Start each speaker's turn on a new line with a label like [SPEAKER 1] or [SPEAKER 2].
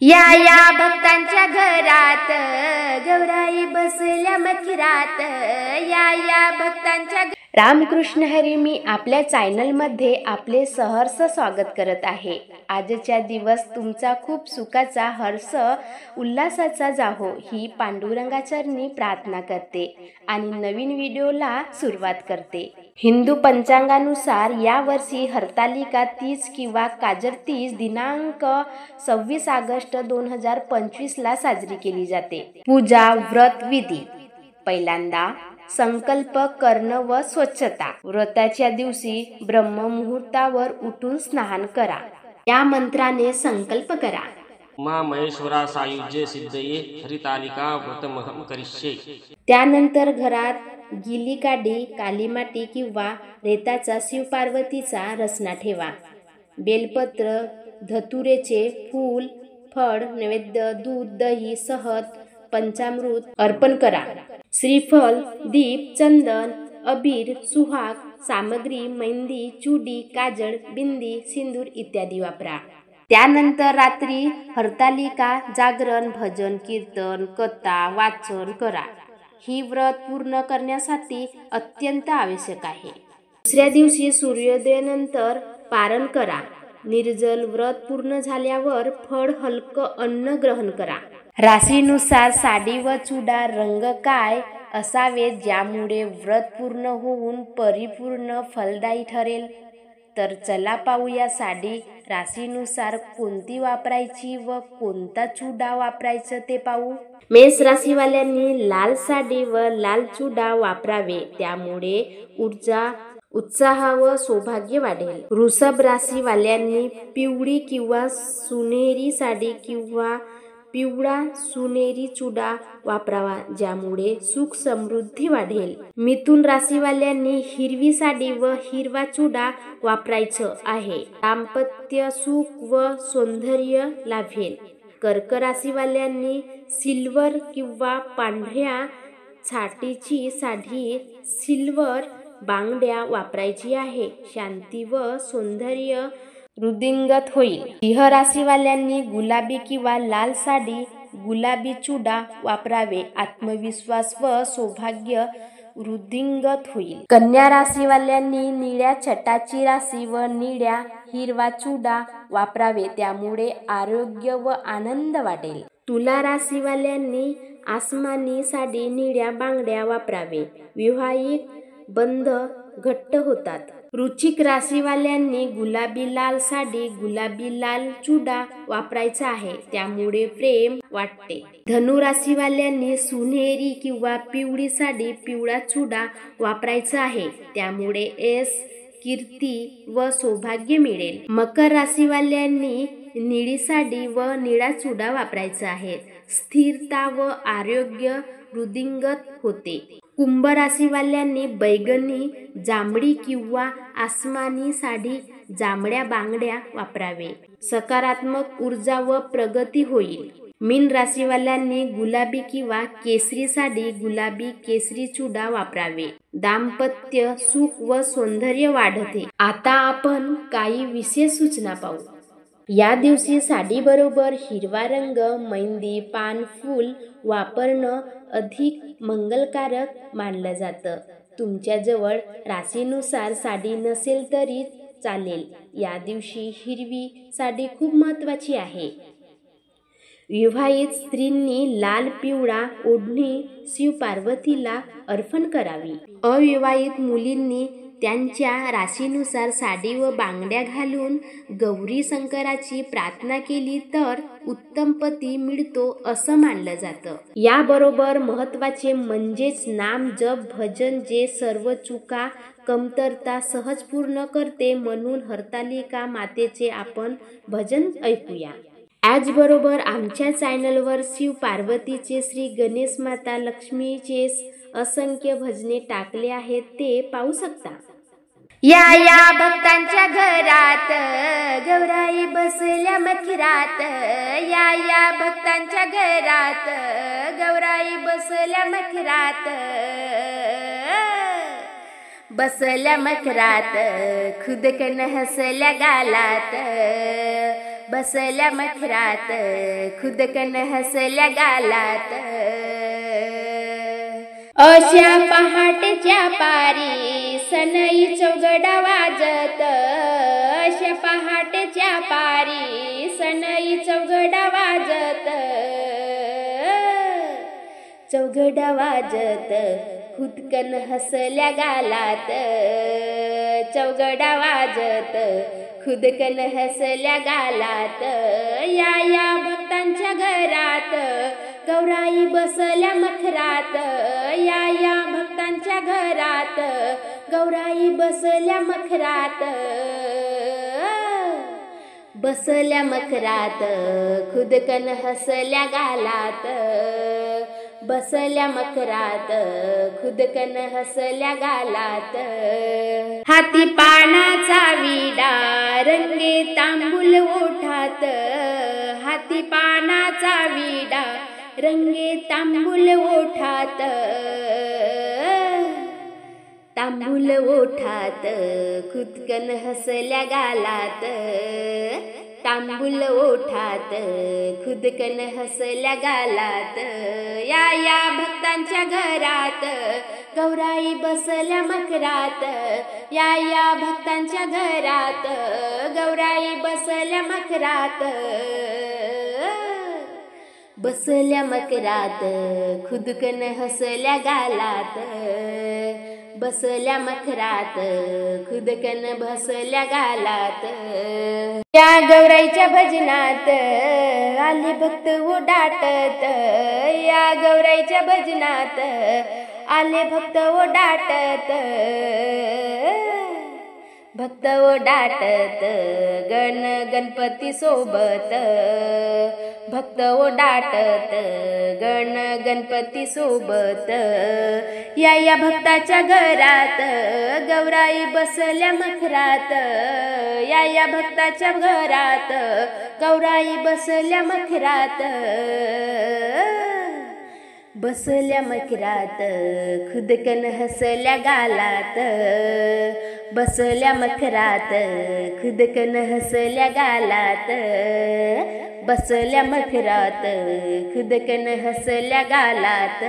[SPEAKER 1] या भक्तांच्या घरात गौराई बसल्या मखरात. या भक्तांच्या रामकृष्ण हरी. मी आपल्या चॅनलमध्ये आपले सहर्ष स्वागत करत आहे. आजच्या दिवस तुमचा खूप सुखाचा, हर्ष, उल्हासाचा जावो ही पांडुरंगाचरणी प्रार्थना करते आणि नवीन व्हिडिओला सुरुवात करते. हिंदू पंचांगानुसार यावर्षी हरतालिका तीज किंवा काजर तीज दिनांक 26 ऑगस्ट 2025 ला साजरी केली जाते. पूजा, व्रत, विधी. पहिल्यांदा संकल्प करणं व स्वच्छता. व्रताच्या दिवशी ब्रह्ममुहूर्तावर उठून स्नान करा. या मंत्राने संकल्प करा.
[SPEAKER 2] मा महेश्वरा सायुज्य सिद्धये हरितालिका व्रतमहं करिष्ये.
[SPEAKER 1] त्यानंतर घरात गिली काडी, काली माती किंवा रेताचा शिवपार्वतीचा रचना ठेवा. बेलपत्र, धतुरेचे फूल, फळ, नैवेद्य, दूध, दही, सहद, पंचामृत अर्पण करा. श्रीफल, दीप, चंदन, अबीर, सुहाग सामग्री, मेहंदी, चुडी, काजळ, बिंदी, सिंदूर इत्यादी वापरा. त्यानंतर रात्री हरतालिका जागरण, भजन, कीर्तन, कथा वाचन करा. ही व्रत पूर्ण करण्यासाठी अत्यंत आवश्यक आहे. दुसऱ्या दिवशी सूर्योदयानंतर पारण करा. निर्जल व्रत पूर्ण झाल्यावर फळ, हलकं अन्न ग्रहण करा. राशीनुसार साडी व चुडा रंग काय असावे ज्यामुळे व्रत पूर्ण होऊन परिपूर्ण फलदायी ठरेल? तर चला पाहूया साडी राशीनुसार कोणती वापरायची व कोणता चुडा वापरायचं ते पाहू. मेष राशीवाल्यांनी लाल साडी व लाल चुडा वापरावे, त्यामुळे ऊर्जा, उत्साह व सौभाग्य वाढेल. वृषभ राशीवाल्यांनी पिवळी किंवा सुनेरी साडी किंवा पिवळा सुनेरी चुडा वापरावा, ज्यामुळे सुख समृद्धी वाढेल. मिथुन राशीवाल्यांनी हिरवी साडी व हिरवा चुडा वापरायचं आहे. दाम्पत्य सुख व सौंदर्य लाभेल. कर्क राशीवाल्यांनी सिल्वर किंवा पांढऱ्या छाटीची साडी, सिल्वर बांगड्या वापरायची आहे. शांती व सौंदर्य वृद्धिंगत होईल. सिंह राशीवाल्यांनी गुलाबी किंवा लाल साडी, गुलाबी चुडा वापरावे. आत्मविश्वास व सौभाग्य वृद्धिंगत होईल. कन्या राशीवाल्यांनी निळ्या छटाची राशी व निळ्या हिरवा चुडा वापरावे, त्यामुळे आरोग्य व आनंद वाढेल. तुला राशीवाल्यांनी आसमानी साडी, निळ्या बांगड्या वापरावे. विवाहिक बंध घट्ट होतात. वृश्चिक राशीवाल्यांनी गुलाबी लाल साडी, गुलाबी लाल चुडा वापरायचा आहे, त्यामुळे प्रेम वाटते. धनु राशीवाल्यांनी सुनहरी किंवा पिवळी साडी, पिवळा चुडा वापरायचा आहे, त्यामुळे यश, कीर्ती व सौभाग्य मिळेल. मकर राशीवाल्यांनी निळी साडी व निळा चुडा वापरायचा आहे. स्थिरता व आरोग्य वृद्धिंगत होते. कुंभ राशीवाल्यांनी बैगनी, जांभळी किंवा आसमानी साडी, जांभळ्या बांगड्या वापरावे. सकारात्मक ऊर्जा व प्रगती होईल. मीन राशीवाल्यांनी गुलाबी किंवा केसरी साडी, गुलाबी केसरी चुडा वापरावे. दाम्पत्य सुख व सौंदर्य वाढते. आता आपण काही विशेष सूचना पाहू. या दिवशी साडीबरोबर हिरवा रंग, मेहंदी, पान, फूल वापरणं अधिक मंगलकारक मानलं जातं. तुमच्याजवळ राशीनुसार साडी नसेल तरी चालेल. या दिवशी हिरवी साडी खूप महत्त्वाची आहे. विवाहित स्त्रींनी लाल, पिवळा ओढणी शिवपार्वतीला अर्पण करावी. अविवाहित मुलींनी त्यांच्या राशीनुसार साडी व बांगड्या घालून गौरी शंकराची प्रार्थना केली तर उत्तम पती मिळतो असं मानलं जातं. याबरोबर महत्त्वाचे म्हणजेच नाम, जप, भजन जे सर्व चुका, कमतरता सहज पूर्ण करते. म्हणून हरतालिका मातेचे आपण भजन ऐकूया. याचबरोबर आमच्या चॅनलवर शिव पार्वतीचे, श्री गणेश माता लक्ष्मीचे असंख्य भजने टाकले आहेत, ते पाहू शकता. या भक्तांच्या घरात गौराई बसल्या मखरात. या भक्तांच्या घरात गौराई बसल्या मखरात. बसल्या मखरात खुदकन हसल्या गालात. बसल्या मखरात खुदकन हसल्या गालात. अशा पहाटेच्या पारी सनई चौघडा वाजत. अशा पहाटेच्या पारी सनई चौघडा वाजत. चौघडा वाजत खुदकन हसल्या गालात. चौघडा वाजत खुदकन हसल्या गालात. या भक्तांच्या घरात गौराई बसल्या मखरात. या भक्तांच्या घरात गौराई बसल्या मखरात. बसल्या मखरात खुदकन हसल्या गालात. बसल्या मखरात खुदकन हसल्या गालात. हाती पानाचा विडा रंगे तांबूल ओठात. हाती पानाचा विडा रंगे तांबूल ओठात. तांबूल ओठात खुदकन हसल्या गालात. तांबूल ओठात खुदकन हसल्या गालात. या भक्तांच्या घरात गौराई बसल्या मखरात. या भक्तांच्या घरात गौराई बसल्या मखरात. बसल्या मखरात खुदकन हसल्या गालात. बसल्या मखरात खुदकन बसल्या गालात. या गौराईच्या भजनात आले भक्त ओडाटत. या गौराईच्या भजनात आले भक्त ओडाटत. भक्त ओडाटत गणपती सोबत. भक्त ओडाटत गणपती सोबत. या भक्ताच्या घरात गौराई बसल्या मखरात. या भक्ताच्या घरात गौराई बसल्या मखरात. बसल्या मखरात खुदकन हसल्या गालात. बसल्या मखरात खुदकन हसल्या गालात. बसल्या मखरात खुदकन हसल्या गालात.